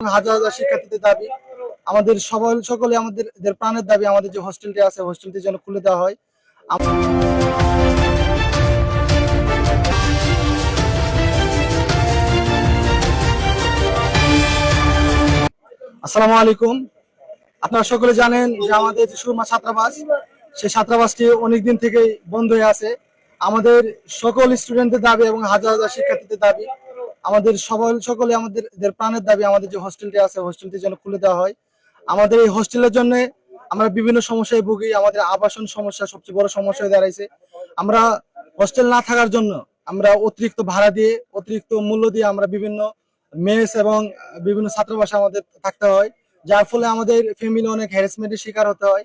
হাজার হাজার শিক্ষার্থীদের দাবি, আমাদের সকলে আমাদের প্রাণের দাবি, আমাদের যে হোস্টেলটি আছে হোস্টেলটি যেন খুলে দেওয়া হয়। আসসালামু আলাইকুম। আপনারা সকলে জানেন যে আমাদের যে সুরমা ছাত্রাবাস, সেই ছাত্রাবাসটি অনেকদিন থেকেই বন্ধ হয়ে আছে। আমাদের সকল স্টুডেন্টদের দাবি এবং হাজার হাজার শিক্ষার্থীদের দাবি, আমাদের সকলে আমাদের প্রাণের দাবি, আমাদের যে হোস্টেলটি আছে হোস্টেলটি যেন খুলে দেওয়া হয়। আমাদের এই হোস্টেলের জন্য আমরা বিভিন্ন সমস্যায় ভুগি। আমাদের আবাসন সমস্যা সবচেয়ে বড় সমস্যা হয়ে দাঁড়াইছে। আমরা হোস্টেল না থাকার জন্য আমরা অতিরিক্ত ভাড়া দিয়ে, অতিরিক্ত মূল্য দিয়ে আমরা বিভিন্ন মেস এবং বিভিন্ন ছাত্রাবাসে আমাদের থাকতে হয়, যার ফলে আমাদের ফ্যামিলি অনেক হ্যারাসমেন্টের শিকার হতে হয়।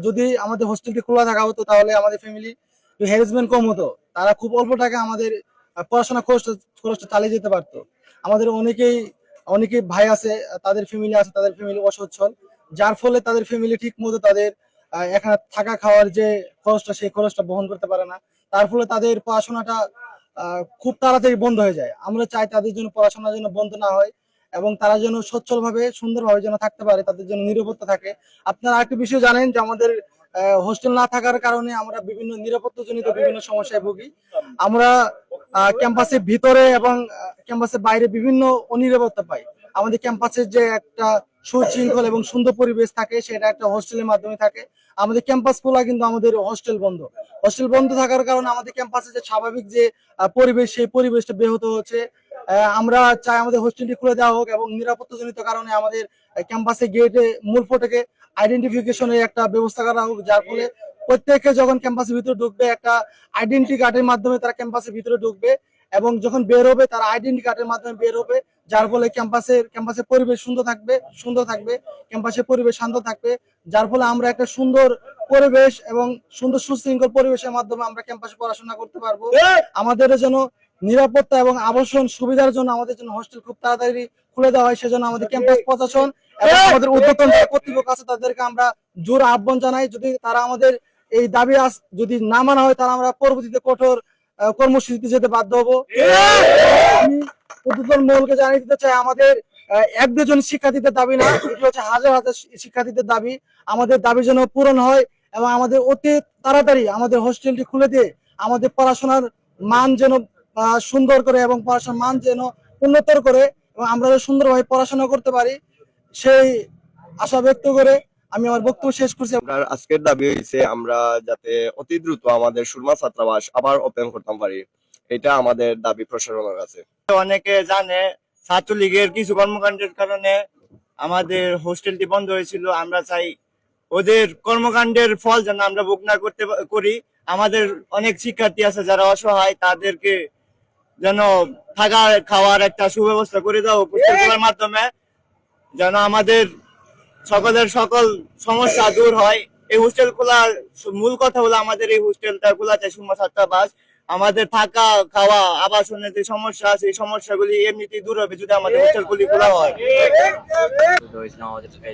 যদি আমাদের হোস্টেলটি খোলা থাকা হতো তাহলে আমাদের ফ্যামিলি হ্যারাসমেন্ট কম হতো, তারা খুব অল্প টাকা আমাদের পড়াশোনা খরচটা চালিয়ে যেতে পারতো। আমাদের অনেকেই ভাই আছে, তাদের ফ্যামিলি অসচ্ছল, যার ফলে তাদের ফ্যামিলি ঠিক মতো তাদের এখানে থাকা খাওয়ার যে খরচটা সেই খরচটা বহন করতে পারে না। তার ফলে তাদের পড়াশোনাটা খুব তাড়াতাড়ি বন্ধ হয়ে যায়। আমরা চাই তাদের জন্য পড়াশোনা যেন বন্ধ না হয় এবং তারা যেন সচ্ছলভাবে সুন্দরভাবে যেন থাকতে পারে, তাদের জন্য নিরাপত্তা থাকে। আপনারা আরেকটি বিষয় জানেন যে আমাদের হোস্টেল না থাকার কারণে আমরা বিভিন্ন নিরাপত্তাজনিত বিভিন্ন সমস্যায় ভুগি। আমরা ক্যাম্পাসের ভিতরে এবং ক্যাম্পাসের বাইরে বিভিন্ন অনিরাপত্তা পাই। আমাদের ক্যাম্পাসের যে একটা সুশৃঙ্খল এবং সুন্দর পরিবেশ থাকে সেটা একটা হোস্টেলের মাধ্যমে থাকে। আমাদের ক্যাম্পাস খোলা কিন্তু আমাদের হোস্টেল বন্ধ থাকার কারণে আমাদের ক্যাম্পাসে যে স্বাভাবিক যে পরিবেশ, সেই পরিবেশটা ব্যাহত হচ্ছে। আমরা চাই আমাদের হোস্টেলটি খুলে দেওয়া হোক এবং নিরাপত্তাজনিত কারণে আমাদের ক্যাম্পাসে গেটে মূল ফটকে আইডেন্টিফিকেশনের একটা ব্যবস্থা করা হোক, যার ফলে প্রত্যেকে যখন ক্যাম্পাসের ভিতরে ঢুকবে একটা আইডেন্টি কার্ডের মাধ্যমে তারা ক্যাম্পাসের ভিতরে ঢুকবে এবং যখন বের হবে তারা আইডেন্টি কার্ডের মাধ্যমে বের হবে, যার ফলে ক্যাম্পাসের পরিবেশ সুন্দর থাকবে, ক্যাম্পাসের পরিবেশ শান্ত থাকবে, যার ফলে আমরা একটা সুন্দর পরিবেশ এবং সুন্দর সুশৃঙ্খল পরিবেশের মাধ্যমে আমরা ক্যাম্পাসে পড়াশোনা করতে পারবো। আমাদের যেন নিরাপত্তা এবং আবাসন সুবিধার জন্য আমাদের জন্য হোস্টেল খুব তাড়াতাড়ি খুলে দেওয়া হয়, সেজন্য আমাদের ক্যাম্পাস প্রশাসন এবং আমাদের ঊর্ধ্বতন যারা কর্তৃপক্ষ আছে তাদেরকে আমরা জোর আহ্বান জানাই। যদি তারা আমাদের এই দাবি যদি না মানা হয় তাহলে আমরা পরবর্তীতে কঠোর কর্মসূচিতে যেতে বাধ্য হবো। আমি ঊর্ধ্বতন মহলকে জানিয়ে দিতে চাই, আমাদের এক দুজন শিক্ষার্থীদের দাবি না, এটি হচ্ছে হাজার হাজার শিক্ষার্থীদের দাবি। আমাদের দাবি যেন পূরণ হয় এবং আমাদের অতি তাড়াতাড়ি আমাদের হোস্টেলটি খুলে দিয়ে আমাদের পড়াশোনার মান যেন সুন্দর করে এবং পড়াশোনার মান যেন উন্নতর করে এবং আমরা সুন্দরভাবে পড়াশোনা করতে পারি, সেই আশা ব্যক্ত করে আমি আমার বক্তব্য শেষ করছি। আজকের দাবি হয়েছে আমরা যাতে অতি দ্রুত আমাদের সুরমা ছাত্রাবাস আবার ওপেন করতে পারি, এটা আমাদের দাবি প্রশাসনের কাছে। অনেকে জানে ছাত্রলীগের কিছু কর্মকাণ্ডের কারণে আমাদের হোস্টেলটি বন্ধ হয়েছিল। আমরা চাই ওদের কর্মকাণ্ডের ফল যেন আমরা ভোগ না করি। আমাদের অনেক শিক্ষার্থী আছে যারা অসহায়, তাদেরকে যেন থাকা খাওয়ার একটা সুব্যবস্থা করে দাও হোস্টেলের মাধ্যমে, যেন আমাদের সকল সমস্যা দূর হয়। এই হোস্টেল খোলার মূল কথা হলো আমাদের এই হোস্টেলটা খোলা চাই, সুরমা ছাত্রাবাস। আমাদের থাকা খাওয়া আবাসনের যে সমস্যা আছে এই সমস্যাগুলি এমনিতেই দূর হবে যদি আমাদের হোস্টেলগুলি খোলা হয়।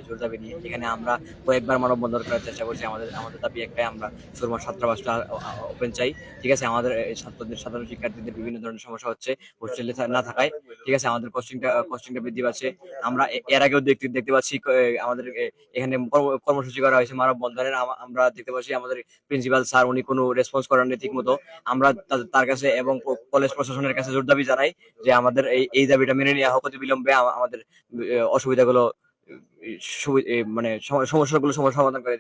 জোর দাবি নিয়ে এখানে আমরা কয়েকবার মানববন্ধন করার চেষ্টা করছি। আমাদের দাবি একটাই, আমরা সুরমা ছাত্রাবাসটা ওপেন চাই। ঠিক আছে, আমাদের সাধারণ শিক্ষার্থীদের বিভিন্ন ধরনের সমস্যা হচ্ছে হোস্টেলে না থাকায়। ঠিক আছে, আমাদের কস্টিংটা বৃদ্ধি পাচ্ছে। আমরা এর আগেও দেখতে পাচ্ছি আমাদের এখানে কর্মসূচি করা হয়েছে মানববন্ধনের। আমরা দেখতে পাচ্ছি আমাদের প্রিন্সিপাল স্যার উনি কোনো রেসপন্স করেন না ঠিক মতো। আমরা তার কাছে এবং কলেজ প্রশাসনের কাছে জোর দাবি জানাই যে আমাদের এই দাবিটা মেনে নেওয়া হোক, অতি বিলম্বে আমাদের অসুবিধাগুলো মানে সমস্যাগুলো সমাধান করে